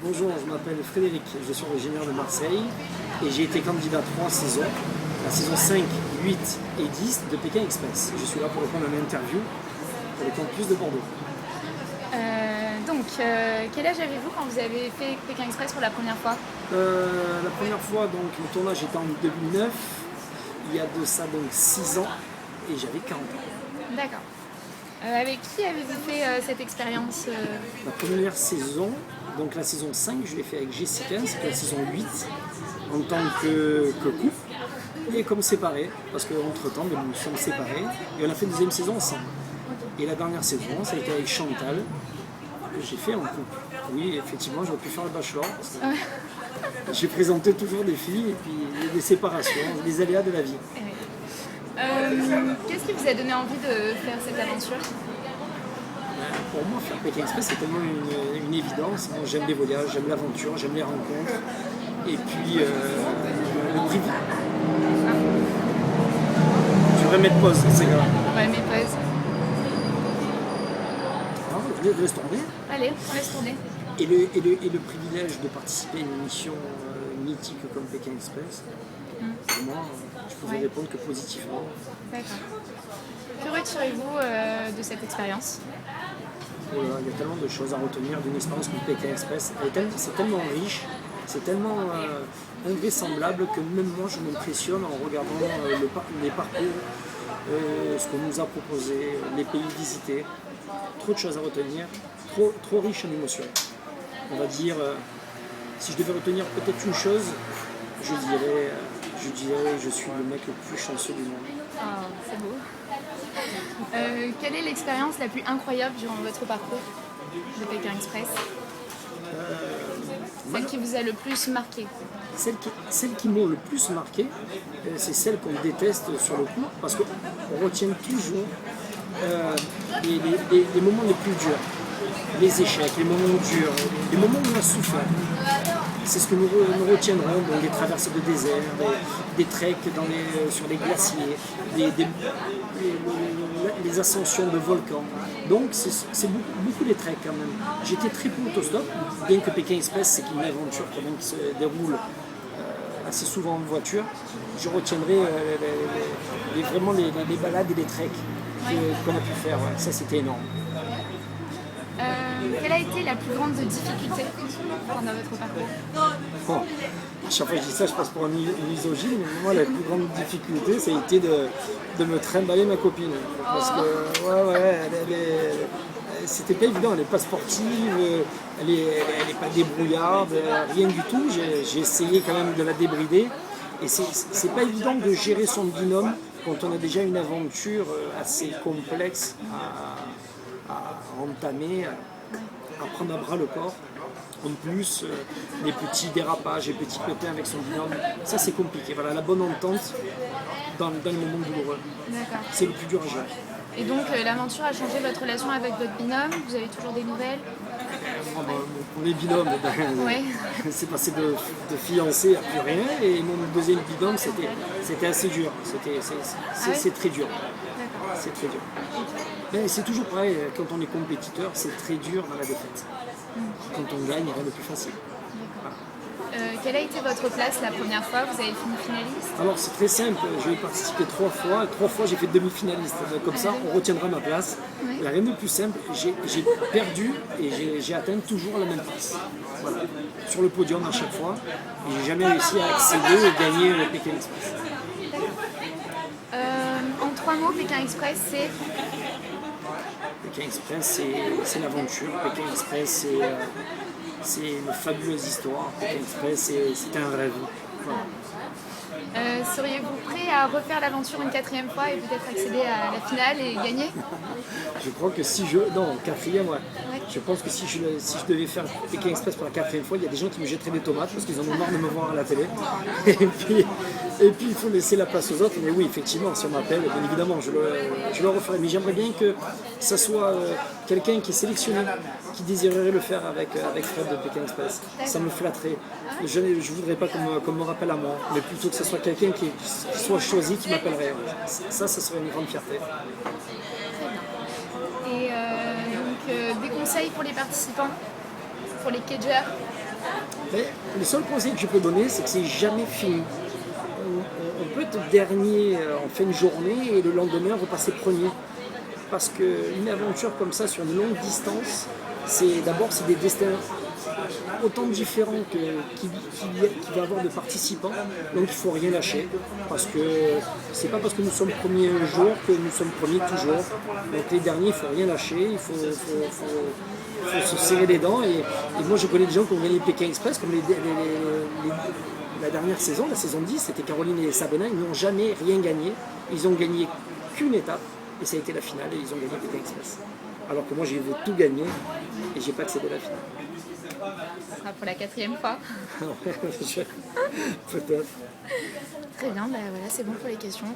Bonjour, je m'appelle Frédéric, je suis originaire de Marseille et j'ai été candidat 3 saisons, la saison 5, 8 et 10 de Pékin Express. Je suis là pour répondre à une interview pour le campus de Bordeaux. Quel âge avez-vous quand vous avez fait Pékin Express pour la première fois? La première fois, donc, le tournage était en 2009, il y a de ça donc 6 ans et j'avais 40 ans. D'accord. Avec qui avez-vous fait cette expérience La première saison, donc la saison 5, je l'ai fait avec Jessica, c'était la saison 8, en tant que couple, et comme séparés, parce qu'entre-temps, nous nous sommes séparés, et on a fait une deuxième saison ensemble. Et la dernière saison, ça a été avec Chantal, que j'ai fait en couple. Oui, effectivement, j'aurais pu faire le bachelor, parce que j'ai présenté toujours des filles, et puis il y a des séparations, des aléas de la vie. Qu'est-ce qui vous a donné envie de faire cette aventure? Pour moi, faire Pékin Express, c'est tellement une évidence. Moi, j'aime les voyages, j'aime l'aventure, j'aime les rencontres. Et puis, le prix. Je devrais mettre pause, c'est grave. Ouais, mes pauses. Laisse tourner. Allez, on laisse tourner. Et le privilège de participer à une émission mythique comme Pékin Express, pour moi, je pouvais répondre que positivement. D'accord. Que retirez-vous de cette expérience? Il y a tellement de choses à retenir d'une expérience comme Pékin Express. C'est tellement riche, c'est tellement invraisemblable que même moi je m'impressionne en regardant les parcours, ce qu'on nous a proposé, les pays visités. Trop de choses à retenir, trop riche en émotions. On va dire, si je devais retenir peut-être une chose, je dirais je suis le mec le plus chanceux du monde. Oh, c'est beau. Quelle est l'expérience la plus incroyable durant votre parcours de Pékin Express? Celle qui vous a le plus marqué? Celle qui m'ont le plus marqué, c'est celle qu'on déteste sur le coup, parce qu'on retient toujours les moments les plus durs, les échecs, les moments durs, les moments où on a souffert. C'est ce que nous retiendrons, donc des traversées de désert, des treks sur les glaciers, les ascensions de volcans. Donc c'est beaucoup les treks quand même. J'étais très peu autostop, bien que Pékin Express c'est une aventure qui se déroule assez souvent en voiture. Je retiendrai vraiment les balades et les treks qu'on a pu faire. Ouais. Ça c'était énorme. Quelle a été la plus grande difficulté pendant votre parcours? Bon, à chaque fois que je dis ça, je passe pour un misogyne, mais moi la plus grande difficulté, ça a été de me trimballer ma copine. Parce que c'était pas évident, elle n'est pas sportive, elle est pas débrouillarde, rien du tout. J'ai essayé quand même de la débrider. Et c'est pas évident de gérer son binôme quand on a déjà une aventure assez complexe à entamer, à prendre à bras le corps. En plus, les petits dérapages, les petits pépins avec son binôme, ça c'est compliqué. Voilà, la bonne entente dans les moments douloureux. D'accord. C'est le plus dur à gérer. Et donc l'aventure a changé votre relation avec votre binôme? Vous avez toujours des nouvelles? Pour les binômes, c'est passé de fiancé à plus rien. Et mon deuxième binôme, c'était assez dur. C'est très dur. C'est très dur. Mais c'est toujours pareil, quand on est compétiteur, c'est très dur dans la défaite. Quand on gagne, rien de plus facile. Quelle a été votre place la première fois? Vous avez fini finaliste? Alors c'est très simple, j'ai participé 3 fois, et 3 fois j'ai fait demi-finaliste. Comme ça, on retiendra ma place. Il n'y a rien de plus simple, j'ai perdu et j'ai atteint toujours la même place. Voilà. Sur le podium à chaque fois, et j'ai jamais réussi à accéder et gagner le Pékin Express. En 3 mots, Pékin Express, c'est? Pékin Express, c'est l'aventure. Pékin Express, c'est une fabuleuse histoire. Pékin Express, c'est un rêve. Voilà. Seriez-vous prêt à refaire l'aventure une 4e fois et peut-être accéder à la finale et gagner? Je crois que non, 4e, ouais. Je pense que si je devais faire Pékin Express pour la 4e fois, il y a des gens qui me jetteraient des tomates parce qu'ils en ont marre de me voir à la télé. Et puis il faut laisser la place aux autres. Mais oui, effectivement, si on m'appelle, bien évidemment, je le referai. Mais j'aimerais bien que ça soit quelqu'un qui est sélectionné, qui désirerait le faire avec Fred de Pékin Express. Ça me flatterait. Je ne voudrais pas qu'on me rappelle à moi, mais plutôt que ce soit quelqu'un qui soit choisi qui m'appellerait. Ça serait une grande fierté. Et des conseils pour les participants, pour les cageurs? Mais le seul conseil que je peux donner, c'est que c'est jamais fini. On peut être dernier en fin de journée et le lendemain repasser premier. Parce qu'une aventure comme ça sur une longue distance, c'est des destins autant différents qu'il va y avoir de participants. Donc il ne faut rien lâcher. Parce que c'est pas parce que nous sommes premiers un jour que nous sommes premiers toujours. Donc les derniers, il ne faut rien lâcher. Il faut se serrer les dents. Et moi je connais des gens qui ont gagné le Pékin Express, comme la dernière saison, la saison 10, c'était Caroline et Sabena, ils n'ont jamais rien gagné. Ils ont gagné qu'une étape. Et ça a été la finale et ils ont gagné le Pékin Express. Alors que moi j'ai tout gagné et j'ai pas accédé à la finale. Ça sera pour la 4e fois. Peut-être. Très bien, bah voilà, c'est bon pour les questions.